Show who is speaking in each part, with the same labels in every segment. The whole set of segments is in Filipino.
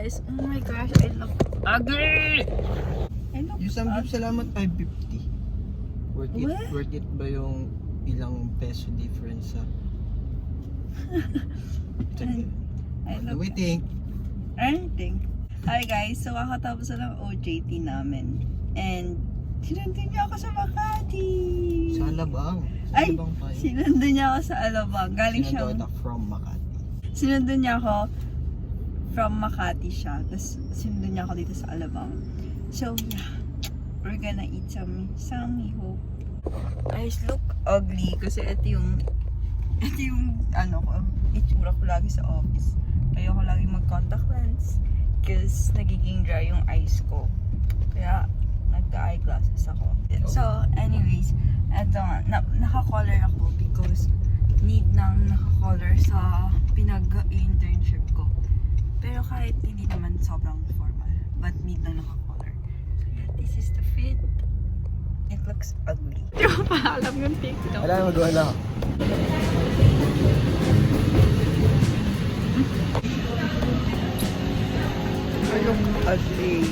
Speaker 1: guys. Oh my gosh, I love ugly! I love
Speaker 2: Yung Samgyup Salamat 550. Worth it?
Speaker 1: What?
Speaker 2: Worth it ba yung ilang peso difference sa...
Speaker 1: I
Speaker 2: What do
Speaker 1: love
Speaker 2: we think?
Speaker 1: anything. Hi guys, so kakatapos na ng OJT namin. And sinundin niya ako sa Makati.
Speaker 2: Sa Alabang. Sa
Speaker 1: Ay,
Speaker 2: Alabang pa yun.
Speaker 1: sinundin niya ako sa Alabang. Galing siya.
Speaker 2: Sinunod kita from Makati.
Speaker 1: Sinundin niya ako from Makati siya. Tapos sinundin niya ako dito sa Alabang. So yeah, we're gonna eat some samgyup. Guys, look ugly kasi ito yung ano ko, itsura ko lagi sa office. Ayoko lagi mag-contact lens because nagiging dry yung eyes ko. Kaya nagka-eyeglasses ako. So anyways, eto nga, naka-collar ako because need nang naka-collar sa pinag-internship ko. Pero kahit hindi naman sobrang formal, but need nang naka-collar. So yeah, this is the fit. It looks ugly. Di ko pa alam yung TikTok.
Speaker 2: Wala na magawa na.
Speaker 1: I look ugly.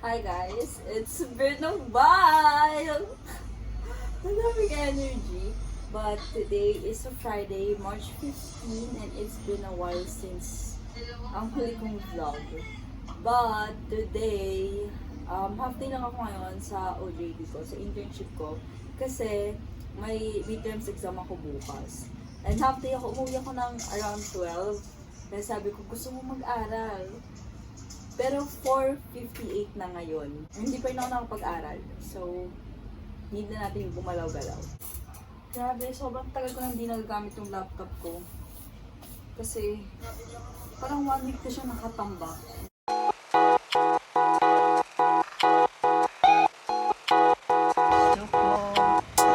Speaker 1: Hi guys, it's been a while! Ang daming energy. But today is a Friday, March 15, and it's been a while since ang huli kong vlog. But today, half day lang ako ngayon sa OJT ko, sa internship ko. Kasi may midterms exam ako bukas. And half day ako, umuwi ako ng around 12. Kaya sabi ko, gusto mo mag-aral. Pero 4:58 na ngayon. Hindi pa rin ako nakapag-aral. So, need na natin gumalaw-galaw. Grabe, sobrang tagal ko nang hindi nagagamit yung laptop ko. Kasi, parang 1 week na siya nakatambak. Loko,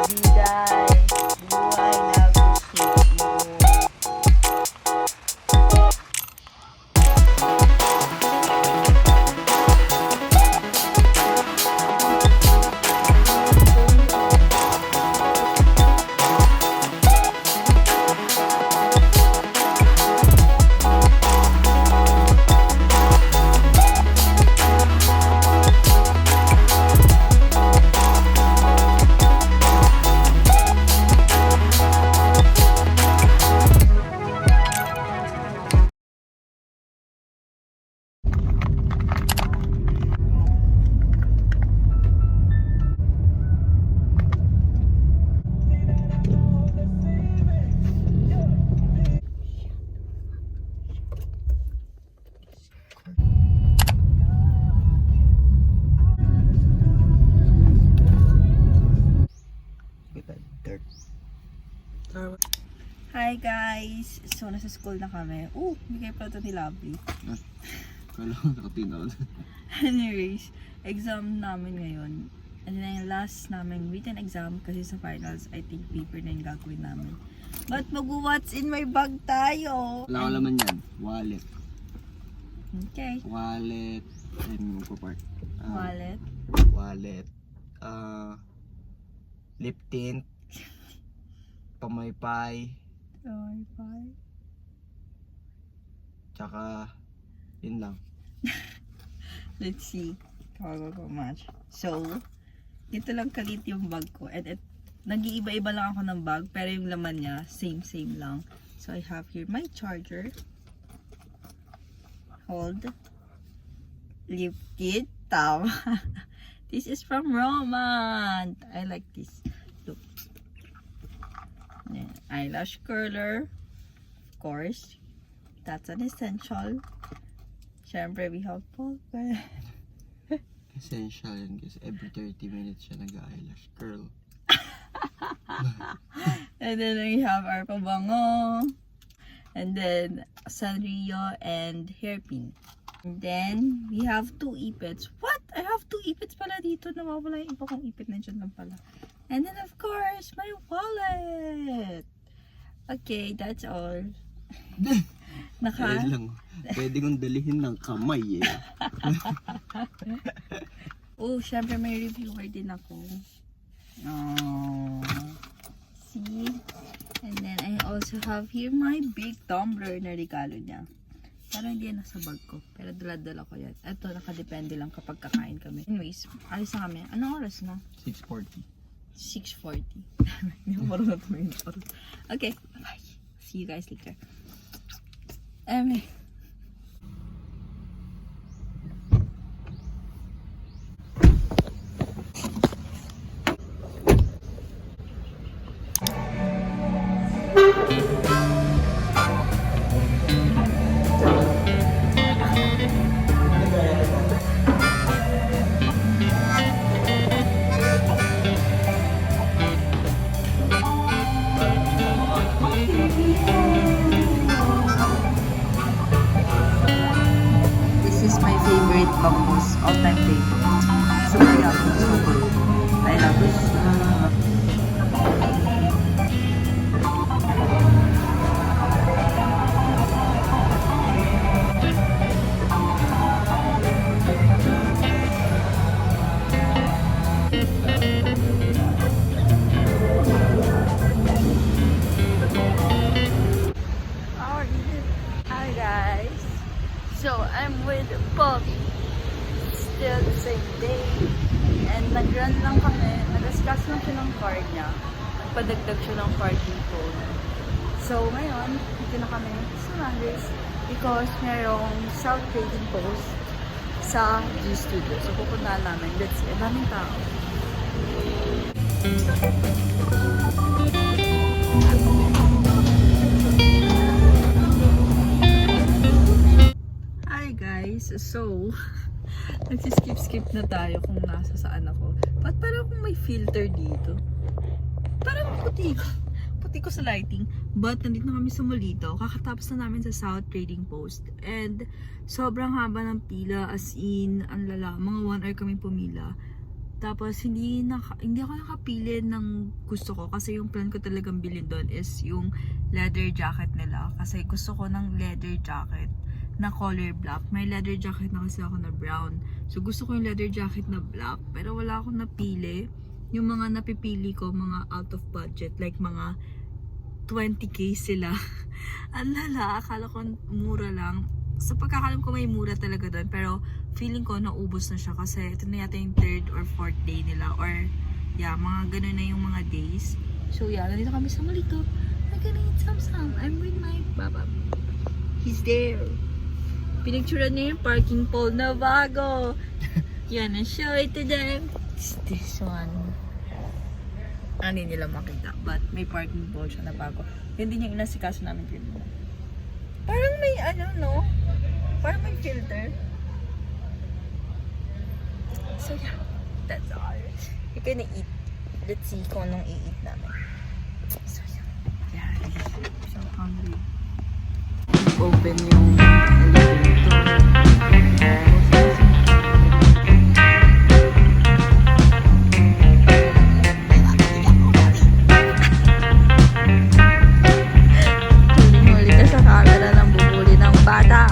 Speaker 1: biday, buhay na gusto mo. Hi guys! So, nasa school na kami. Bigay pa ito ni Lovely.
Speaker 2: Kala ko nakatinood.
Speaker 1: Anyways, exam namin ngayon. And then yung last namin written exam kasi sa finals, I think paper na yung gagawin namin. But mag-what's in my bag tayo?
Speaker 2: Wala ko laman yan. Wallet.
Speaker 1: Okay.
Speaker 2: Wallet. And magpa-park.
Speaker 1: Wallet.
Speaker 2: Wallet. Lip tint. Pamaypay.
Speaker 1: Bye.
Speaker 2: Tsaka, yun lang.
Speaker 1: Let's see. How much. So, ito lang kalit yung bag ko. And nag-iiba-iba lang ako ng bag. Pero yung laman niya, same lang. So, I have here my charger. Hold. Lip kit. Tama. This is from Roman. I like this. Look. Yeah. Eyelash curler. Of course. That's an essential. Siyempre, we have ball pen.
Speaker 2: Essential yun kasi every 30 minutes siya nag-eyelash curl.
Speaker 1: And then we have our pabango. And then Sanrio and hairpin. And then we have 2 ipets. What? I have
Speaker 3: 2 ipits pala dito. Nawawala yung iba kong ipit. Nandiyan lang pala. And then of course, my wallet. Okay, that's all.
Speaker 2: Ayun lang. Pwede kong dalihin ng kamay eh.
Speaker 3: Oh, syempre may reviewer din ako. Oh. See? And then I also have here my big tumbler na regalo niya. Pero hindi yan nasa bag ko. Pero dala-dala ko yan. Ito, nakadepende lang kapag kakain kami. Anyways, alis na kami. Anong oras na?
Speaker 2: 6:40.
Speaker 3: 6:40. Hindi ko marunong tumingin ng oras. Okay, bye. See you guys later. This is my favorite bambus, all-time favorite. Super yummy, so good. I love it. Hi guys. So I'm with Bobby. Still the same day. And nag-run lang kami. Nag-discuss lang siya ng card niya. Nagpadagdag siya ng parking code. So ngayon, dito na kami sa Landers because mayroong South Trading Post sa G Studio. So pupuntahan namin. That's it. Daming tao. Hi guys! So, nagsiskip-skip na tayo kung nasa saan ako. Ba't parang kung may filter dito? Parang puti ko. Puti ko sa lighting. But nandito na kami sa Molito. Kakatapos na namin sa South Trading Post. And sobrang haba ng pila. As in, ang lala. Mga 1 hour kami pumila. Tapos hindi ako nakapili ng gusto ko. Kasi yung plan ko talagang bilhin doon is yung leather jacket nila. Kasi gusto ko ng leather jacket na color black. May leather jacket na kasi ako na brown. So gusto ko yung leather jacket na black. Pero wala akong napili. Yung mga napipili ko, mga out of budget. Like mga 20k sila. Ang lala, akala ko mura lang. Sa pagkakalam ko may mura talaga doon. Pero feeling ko naubos na siya. Kasi ito na yata yung 3rd or 4th day nila. Or yeah, mga ganun na yung mga days. So yeah, nandito kami sa Molito. I'm gonna eat some. I'm with my baba. He's there. Pinicturean niya yung parking pole na bago. Yan, and show it to them. It's this one. Hindi nila makita. But may parking pole siya na bago. Yun din yung inasikaso namin pinto. Parang may no? Parang may filter. So yeah, that's all. We're gonna eat. Let's see kung anong i-eat namin. So yeah, I'm so hungry. Open yung huling-huli ka sa camera ng bubuli ng bata.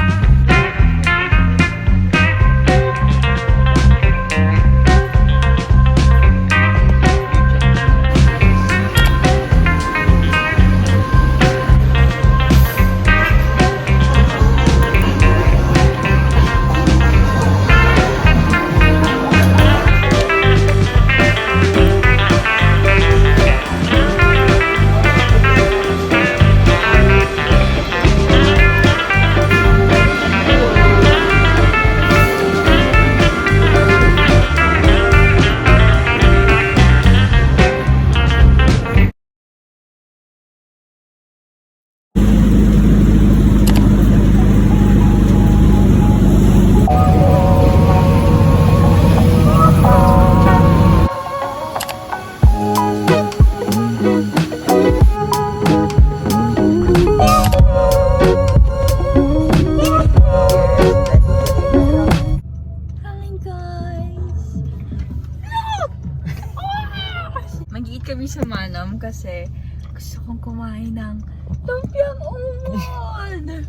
Speaker 3: kasi gusto kong kumain ng lumpiang ubod.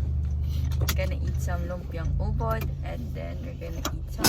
Speaker 3: We're gonna eat some lumpiang ubod and then we're gonna eat some